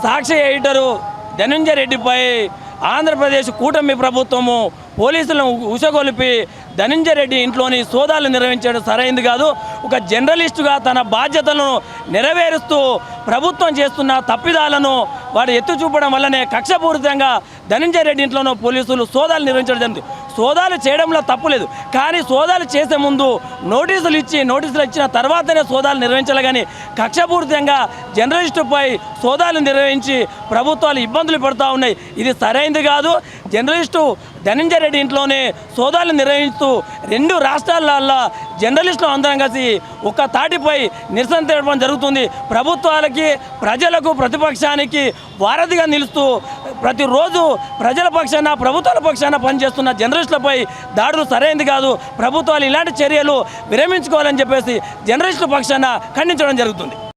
సాక్షి editor Dhananjaya రెడ్డిపై ఆంధ్రప్రదేశ్ కూటమి ప్రభుత్వము పోలీసులను ఉసగొలిపి ధనంజయ రెడ్డి ఇంట్లోని సోదాలు నిర్వహించడం సరైంది కాదు. ఒక జర్నలిస్టుగా తన బాధ్యతలను నెరవేరుస్తూ ప్రభుత్వం చేస్తున్న తప్పిదాలను వాడు ఎత్తు చూపడం వల్లనే కక్షపూరితంగా ధనంజయ రెడ్డి ఇంట్లోనూ పోలీసులు సోదాలు నిర్వహించడం జరిగింది. సోదాలు చేయడంలో తప్పులేదు, కానీ సోదాలు చేసే ముందు నోటీసులు ఇచ్చిన తర్వాతనే సోదాలు నిర్వహించాలి. కానీ కక్షపూరితంగా జర్నలిస్టుపై సోదాలు నిర్వహించి ప్రభుత్వాలు ఇబ్బందులు పడుతూ ఉన్నాయి. ఇది సరైంది కాదు. జర్నలిస్టు ధనంజయ రెడ్డి ఇంట్లోనే సోదాలు నిర్వహిస్తూ రెండు రాష్ట్రాలలో జర్నలిస్టులు అందరం కలిసి ఒక తాటిపై నిరసన తెలపడం జరుగుతుంది. ప్రభుత్వాలకి, ప్రజలకు, ప్రతిపక్షానికి వారధిగా నిలుస్తూ ప్రతిరోజు ప్రజల పక్షాన, ప్రభుత్వాల పక్షాన పనిచేస్తున్న జర్నలిస్టులపై దాడులు సరైనది కాదు. ప్రభుత్వాలు ఇలాంటి చర్యలు విరమించుకోవాలని చెప్పేసి జర్నలిస్టుల పక్షాన ఖండించడం జరుగుతుంది.